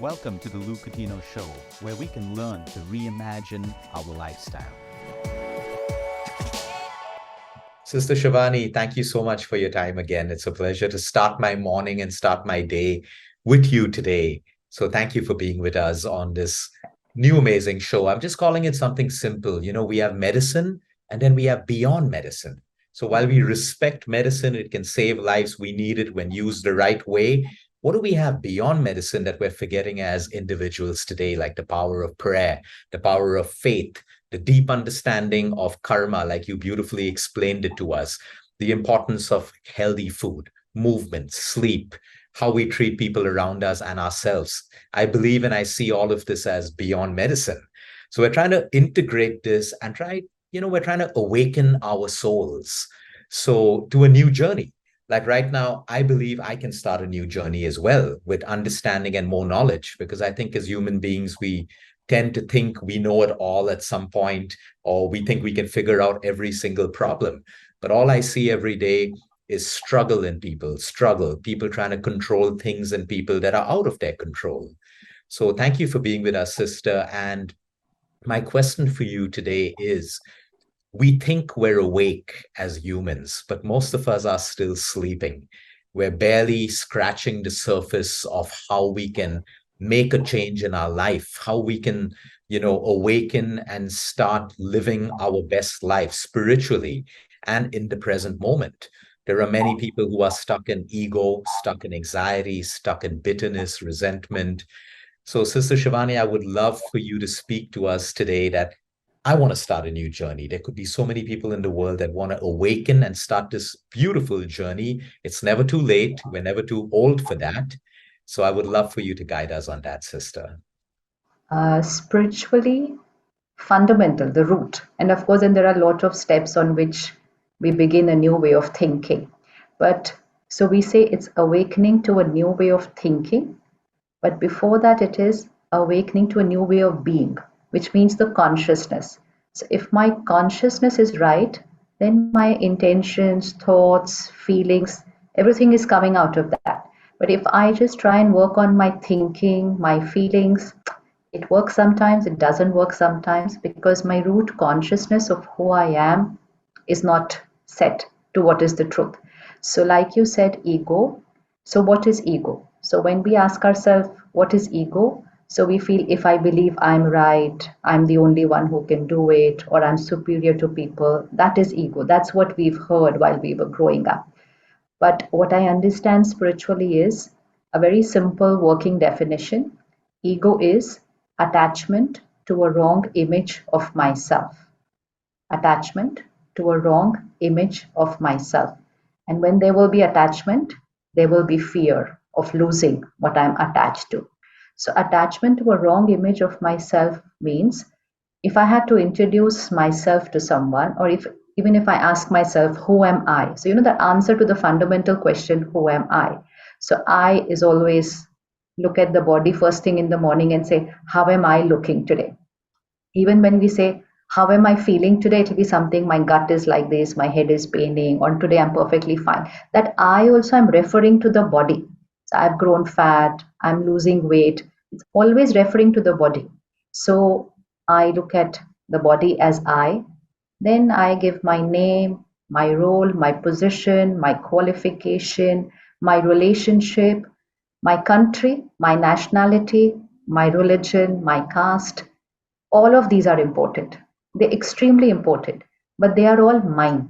Welcome to the Luke Coutinho Show, where we can learn to reimagine our lifestyle. Sister Shivani, thank you so much for your time again. It's a pleasure to start my morning and start my day with you today. So thank you for being with us on this new amazing show. I'm just calling it something simple. We have medicine and then we have beyond medicine. So while we respect medicine, it can save lives. We need it when used the right way. What do we have beyond medicine that we're forgetting as individuals today, like the power of prayer, the power of faith, the deep understanding of karma, like you beautifully explained it to us, the importance of healthy food, movement, sleep, how we treat people around us and ourselves. I believe and I see all of this as beyond medicine. So we're trying to integrate this and we're trying to awaken our souls. So to a new journey. Like right now, I believe I can start a new journey as well with understanding and more knowledge, because I think as human beings, we tend to think we know it all at some point, or we think we can figure out every single problem. But all I see every day is struggle, people trying to control things and people that are out of their control. So thank you for being with us, sister. And my question for you today is, we think we're awake as humans, but most of us are still sleeping. We're barely scratching the surface of how we can make a change in our life, how we can, awaken and start living our best life spiritually and in the present moment. There are many people who are stuck in ego, stuck in anxiety, stuck in bitterness, resentment. So, Sister Shivani, I would love for you to speak to us today that I want to start a new journey. There could be so many people in the world that want to awaken and start this beautiful journey. It's never too late. We're never too old for that. So I would love for you to guide us on that, sister. Spiritually, fundamental, the root. And of course, then there are a lot of steps on which we begin a new way of thinking. But so we say it's awakening to a new way of thinking. But before that, it is awakening to a new way of being, which means the consciousness. So if my consciousness is right, then my intentions, thoughts, feelings, everything is coming out of that. But if I just try and work on my thinking, my feelings, it works sometimes, it doesn't work sometimes, because my root consciousness of who I am is not set to what is the truth. So like you said, ego. So what is ego? So when we ask ourselves, what is ego? So we feel if I believe I'm right, I'm the only one who can do it, or I'm superior to people, that is ego. That's what we've heard while we were growing up. But what I understand spiritually is a very simple working definition. Ego is attachment to a wrong image of myself. Attachment to a wrong image of myself. And when there will be attachment, there will be fear of losing what I'm attached to. So attachment to a wrong image of myself means if I had to introduce myself to someone, or even if I ask myself, who am I? So the answer to the fundamental question, who am I? So I is always look at the body first thing in the morning and say, how am I looking today? Even when we say, how am I feeling today? It will be something, my gut is like this, my head is paining, or today I'm perfectly fine. That I also am referring to the body. So I've grown fat, I'm losing weight. It's always referring to the body. So I look at the body as I. Then I give my name, my role, my position, my qualification, my relationship, my country, my nationality, my religion, my caste. All of these are important. They're extremely important, but they are all mine.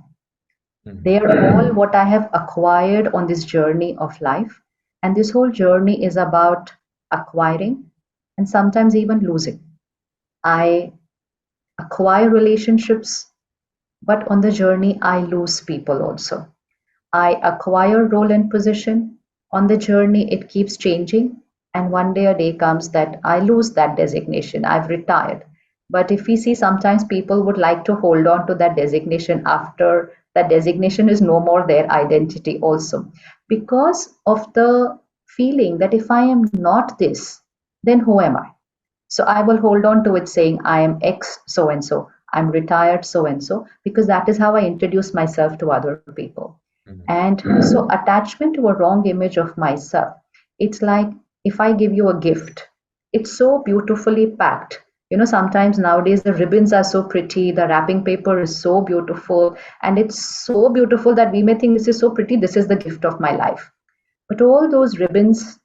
They are all what I have acquired on this journey of life. And this whole journey is about acquiring and sometimes even losing. I acquire relationships, but on the journey, I lose people also. I acquire role and position. On the journey, it keeps changing. And one day a day comes that I lose that designation. I've retired. But if we see sometimes people would like to hold on to that designation after that designation is no more their identity also. Because of the feeling that if I am not this, then who am I? So I will hold on to it saying I am X so and so. I'm retired so and so, because that is how I introduce myself to other people. And so attachment to a wrong image of myself, it's like if I give you a gift It's so beautifully packed. Sometimes nowadays the ribbons are so pretty, the wrapping paper is so beautiful, and it's so beautiful that we may think this is so pretty, this is the gift of my life. But all those ribbons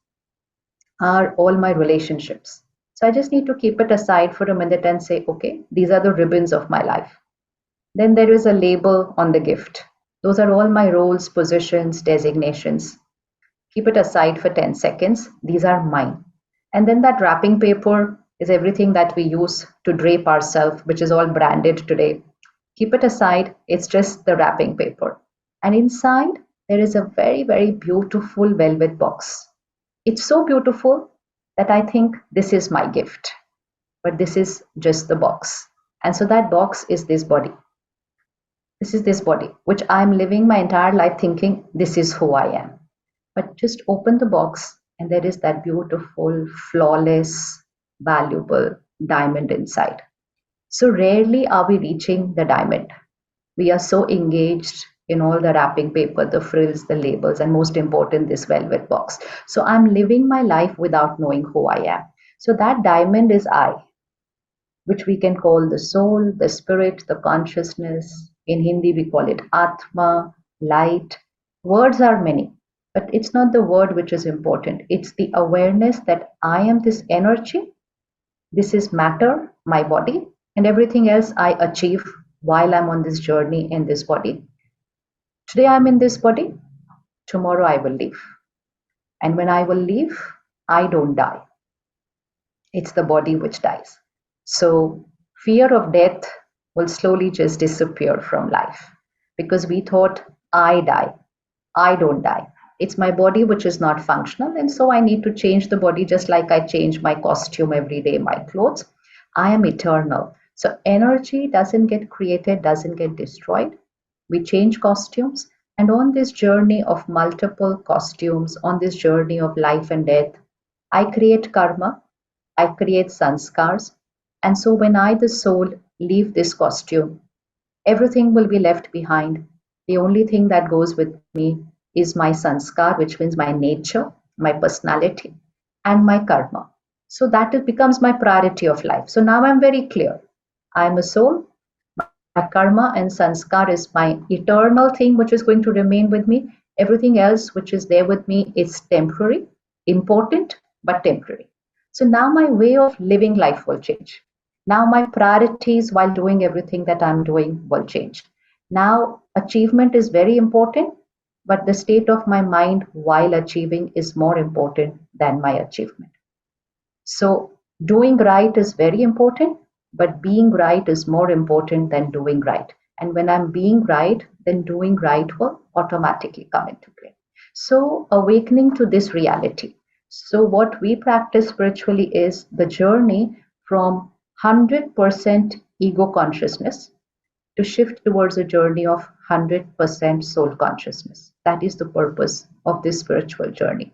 are all my relationships. So I just need to keep it aside for a minute and say, okay, these are the ribbons of my life. Then there is a label on the gift. Those are all my roles, positions, designations. Keep it aside for 10 seconds. These are mine. And then that wrapping paper is everything that we use to drape ourselves, which is all branded today. Keep it aside. It's just the wrapping paper. And inside, there is a very, very beautiful velvet box. It's so beautiful that I think this is my gift, but this is just the box. And so that box is this body. This is this body, which I'm living my entire life thinking this is who I am. But just open the box and there is that beautiful, flawless, valuable diamond inside. So rarely are we reaching the diamond. We are so engaged in all the wrapping paper, the frills, the labels, and most important, this velvet box. So I'm living my life without knowing who I am. So that diamond is I, which we can call the soul, the spirit, the consciousness. In Hindi, we call it Atma, light. Words are many, but it's not the word which is important. It's the awareness that I am this energy, this is matter, my body, and everything else I achieve while I'm on this journey in this body. Today I'm in this body, tomorrow I will leave. And when I will leave, I don't die. It's the body which dies. So fear of death will slowly just disappear from life because we thought I die. I don't die. It's my body which is not functional, and so I need to change the body just like I change my costume every day, my clothes. I am eternal. So energy doesn't get created, doesn't get destroyed. We change costumes, and on this journey of multiple costumes, on this journey of life and death, I create karma, I create sanskars, and so when I, the soul, leave this costume, everything will be left behind. The only thing that goes with me is my sanskar, which means my nature, my personality, and my karma. So that it becomes my priority of life. So now I'm very clear. I'm a soul. My karma and sanskar is my eternal thing, which is going to remain with me. Everything else which is there with me is temporary, important, but temporary. So now my way of living life will change. Now my priorities while doing everything that I'm doing will change. Now achievement is very important, but the state of my mind while achieving is more important than my achievement. So doing right is very important, but being right is more important than doing right. And when I'm being right, then doing right will automatically come into play. So awakening to this reality. So what we practice spiritually is the journey from 100% ego consciousness to shift towards a journey of 100% soul consciousness. That is the purpose of this spiritual journey.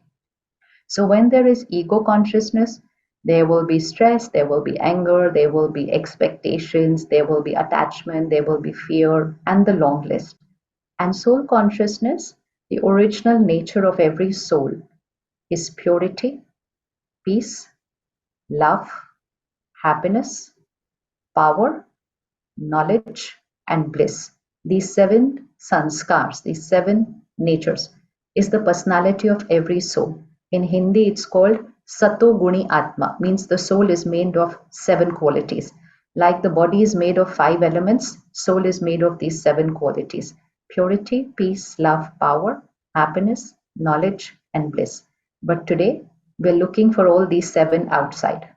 So when there is ego consciousness, there will be stress, there will be anger, there will be expectations, there will be attachment, there will be fear, and the long list. And soul consciousness, the original nature of every soul, is purity, peace, love, happiness, power, knowledge, and bliss. These 7 sanskars, these 7 natures, is the personality of every soul. In Hindi, it's called Sato Guni Atma, means the soul is made of 7 qualities. Like the body is made of 5 elements, soul is made of these 7 qualities: purity, peace, love, power, happiness, knowledge, and bliss. But today, we're looking for all these 7 outside.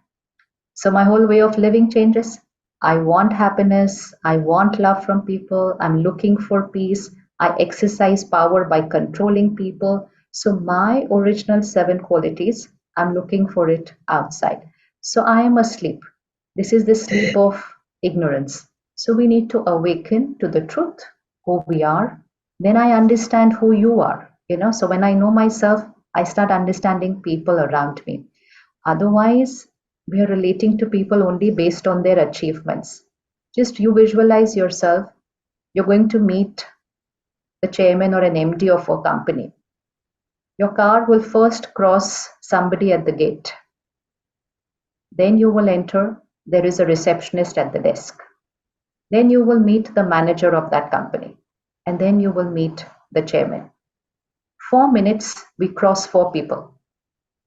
So my whole way of living changes. I want happiness. I want love from people. I'm looking for peace. I exercise power by controlling people. So my original 7 qualities, I'm looking for it outside. So I am asleep. This is the sleep of ignorance. So we need to awaken to the truth, who we are. Then I understand who you are. So when I know myself, I start understanding people around me. Otherwise, we are relating to people only based on their achievements. Just you visualize yourself, you're going to meet the chairman or an MD of a company. Your car will first cross somebody at the gate. Then you will enter, there is a receptionist at the desk. Then you will meet the manager of that company. And then you will meet the chairman. 4 minutes, we cross 4 people,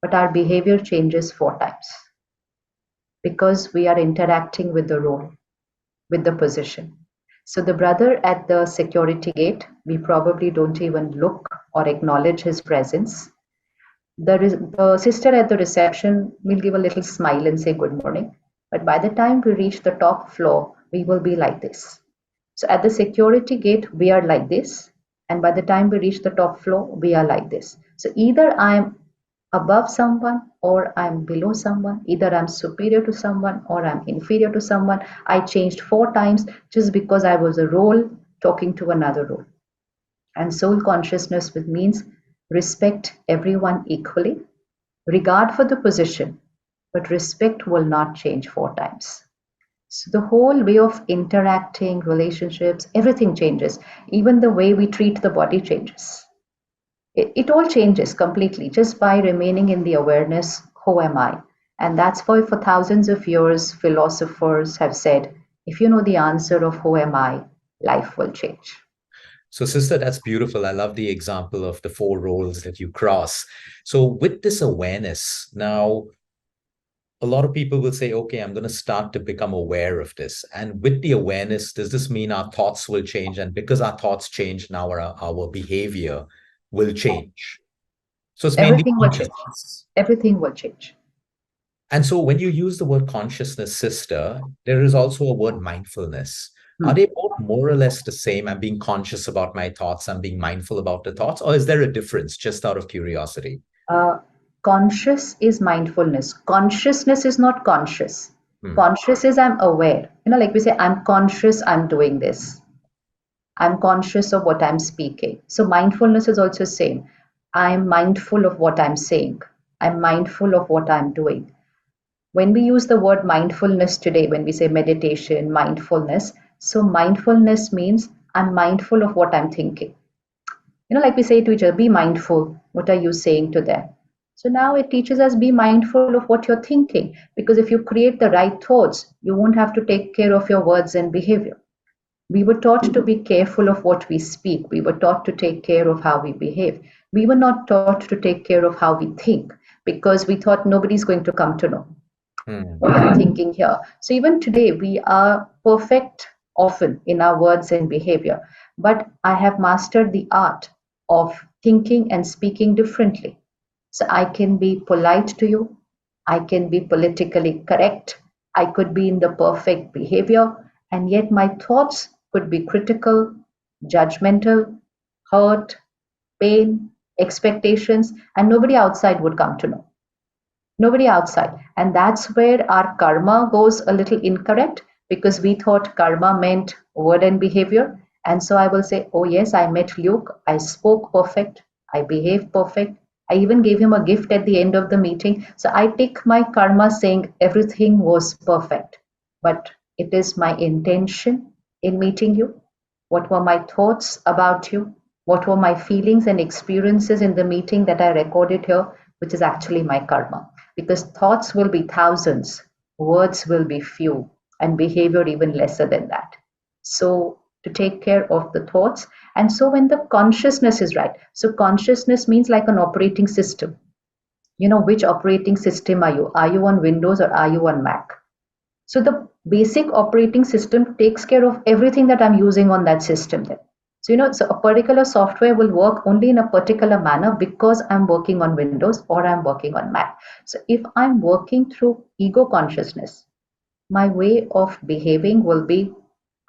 but our behavior changes 4 times because we are interacting with the role, with the position. So the brother at the security gate, we probably don't even look or acknowledge his presence. The sister at the reception will give a little smile and say good morning. But by the time we reach the top floor, we will be like this. So at the security gate, we are like this. And by the time we reach the top floor, we are like this. So either I'm above someone or I'm below someone. Either I'm superior to someone or I'm inferior to someone. I changed 4 times just because I was a role talking to another role. And soul consciousness means respect everyone equally, regard for the position, but respect will not change 4 times. So the whole way of interacting, relationships, everything changes. Even the way we treat the body changes. It all changes completely just by remaining in the awareness, who am I? And that's why for thousands of years, philosophers have said, if you know the answer of who am I, life will change. So, sister, that's beautiful. I love the example of the 4 roles that you cross. So, with this awareness, now, a lot of people will say, okay, I'm going to start to become aware of this. And with the awareness, does this mean our thoughts will change? And because our thoughts change, now our behavior will change. So it's mainly Everything will change. consciousness. Everything will change. And so when you use the word consciousness, sister, there is also a word mindfulness. Are they both more or less the same? I'm being conscious about my thoughts. I'm being mindful about the thoughts. Or is there a difference, just out of curiosity? Conscious is mindfulness. Consciousness is not conscious. Conscious is I'm aware. Like we say, I'm conscious, I'm doing this. I'm conscious of what I'm speaking. So mindfulness is also same. I'm mindful of what I'm saying. I'm mindful of what I'm doing. When we use the word mindfulness today, when we say meditation, mindfulness, so mindfulness means I'm mindful of what I'm thinking. Like we say to each other, be mindful. What are you saying to them? So now it teaches us be mindful of what you're thinking, because if you create the right thoughts, you won't have to take care of your words and behavior. We were taught to be careful of what we speak. We were taught to take care of how we behave. We were not taught to take care of how we think, because we thought nobody's going to come to know what I'm thinking here. So even today, we are perfect often in our words and behavior. But I have mastered the art of thinking and speaking differently. So I can be polite to you. I can be politically correct. I could be in the perfect behavior. And yet my thoughts could be critical, judgmental, hurt, pain, expectations, and nobody outside would come to know. Nobody outside. And that's where our karma goes a little incorrect, because we thought karma meant word and behavior. And so I will say, oh yes, I met Luke. I spoke perfect. I behaved perfect. I even gave him a gift at the end of the meeting. So I take my karma saying everything was perfect. But it is my intention in meeting you. What were my thoughts about you? What were my feelings and experiences in the meeting that I recorded here, which is actually my karma. Because thoughts will be thousands, words will be few, and behavior even lesser than that. So to take care of the thoughts. And so when the consciousness is right, so consciousness means like an operating system. Which operating system are you? Are you on Windows or are you on Mac? So the basic operating system takes care of everything that I'm using on that system then. So a particular software will work only in a particular manner because I'm working on Windows or I'm working on Mac. So if I'm working through ego consciousness, my way of behaving will be,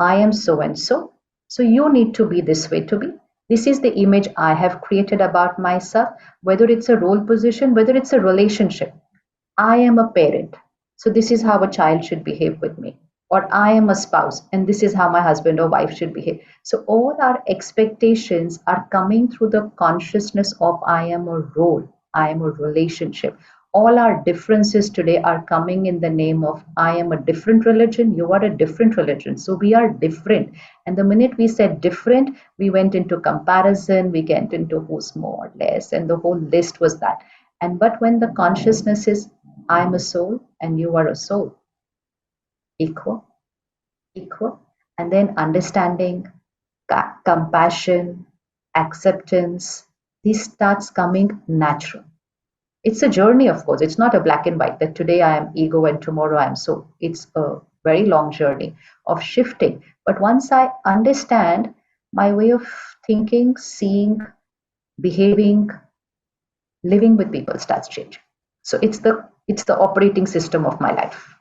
I am so and so. So you need to be this way to be. This is the image I have created about myself, whether it's a role position, whether it's a relationship. I am a parent. So this is how a child should behave with me. Or I am a spouse, and this is how my husband or wife should behave. So all our expectations are coming through the consciousness of I am a role, I am a relationship. All our differences today are coming in the name of I am a different religion, you are a different religion. So we are different. And the minute we said different, we went into comparison, we went into who's more or less, and the whole list was that. But when the consciousness is I'm a soul and you are a soul. Equal, equal. And then understanding, compassion, acceptance, this starts coming natural. It's a journey, of course. It's not a black and white that today I am ego and tomorrow I am soul. It's a very long journey of shifting. But once I understand, my way of thinking, seeing, behaving, living with people starts changing. So it's the operating system of my life.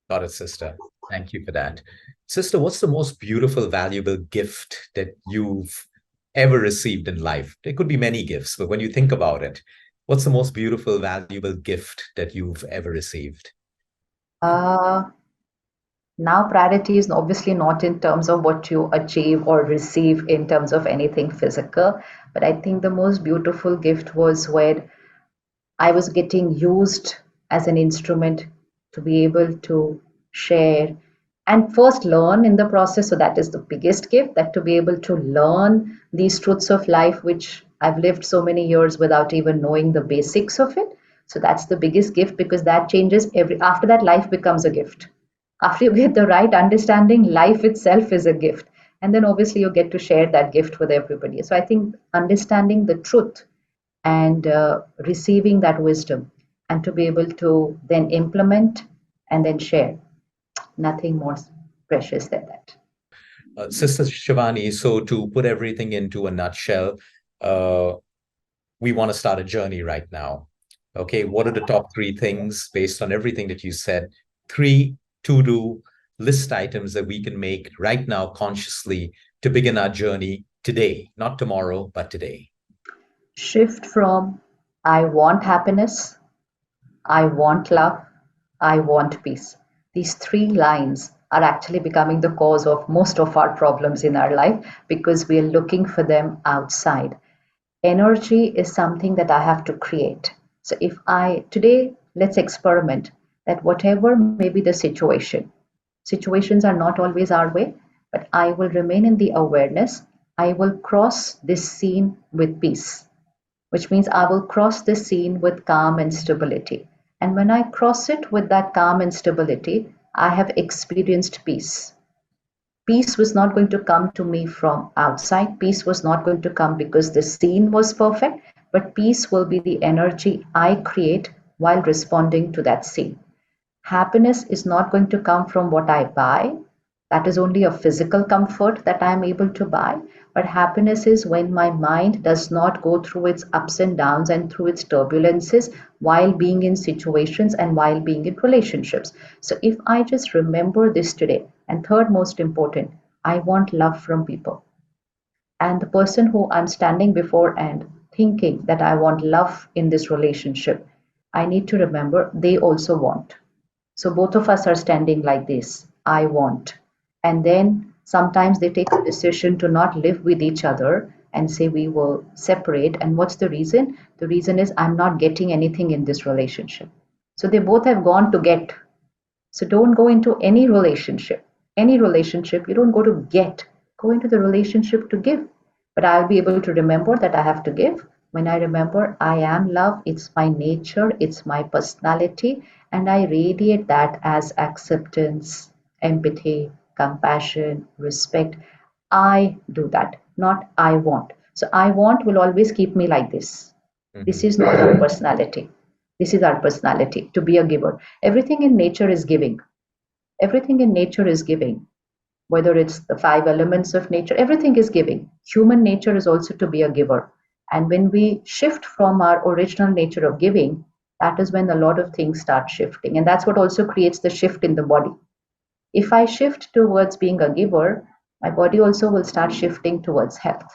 Got it, sister. Thank you for that. Sister, what's the most beautiful, valuable gift that you've ever received in life? There could be many gifts, but when you think about it, what's the most beautiful, valuable gift that you've ever received? Uh, Now priority is obviously not in terms of what you achieve or receive in terms of anything physical, but I think the most beautiful gift was when I was getting used as an instrument to be able to share and first learn in the process. So that is the biggest gift, that to be able to learn these truths of life, which I've lived so many years without even knowing the basics of it. So that's the biggest gift, because that changes after that, life becomes a gift. After you get the right understanding, life itself is a gift. And then obviously you get to share that gift with everybody. So I think understanding the truth and receiving that wisdom, and to be able to then implement and then share, nothing more precious than that. Sister Shivani, so to put everything into a nutshell, uh, we want to start a journey right now. Okay, what are the top three things based on everything that you said? Three to-do list items that we can make right now consciously to begin our journey today, not tomorrow, but today. Shift from I want happiness, I want love, I want peace. These three lines are actually becoming the cause of most of our problems in our life, because we are looking for them outside. Energy is something that I have to create. So if I today, let's experiment that whatever may be the situation, situations are not always our way, but I will remain in the awareness. I will cross this scene with peace, which means I will cross this scene with calm and stability. And when I cross it with that calm and stability, I have experienced peace. Peace was not going to come to me from outside. Peace was not going to come because the scene was perfect, but peace will be the energy I create while responding to that scene. Happiness is not going to come from what I buy. That is only a physical comfort that I am able to buy. But happiness is when my mind does not go through its ups and downs and through its turbulences while being in situations and while being in relationships. So if I just remember this today, and third most important, I want love from people. And the person who I'm standing before and thinking that I want love in this relationship, I need to remember they also want. So both of us are standing like this. I want. And then sometimes they take a decision to not live with each other and say we will separate. And what's the reason? The reason is I'm not getting anything in this relationship. So they both have gone to get. So don't go into any relationship. Any relationship, you don't go to get. Go into the relationship to give. But I'll be able to remember that I have to give. When I remember I am love, it's my nature, it's my personality, and I radiate that as acceptance, empathy, compassion, respect. I do that, not I want. So I want will always keep me like this. This Mhm. is not our personality. This is our personality to be a giver. Everything in nature is giving. Everything in nature is giving. Whether it's the five elements of nature, everything is giving. Human nature is also to be a giver. And when we shift from our original nature of giving, that is when a lot of things start shifting. And that's what also creates the shift in the body. If I shift towards being a giver, my body also will start shifting towards health.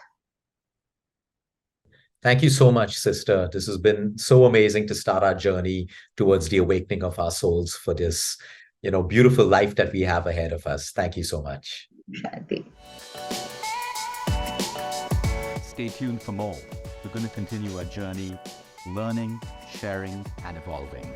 Thank you so much, sister. This has been so amazing to start our journey towards the awakening of our souls for this, beautiful life that we have ahead of us. Thank you so much. Shanti. Stay tuned for more. We're going to continue our journey, learning, sharing, and evolving.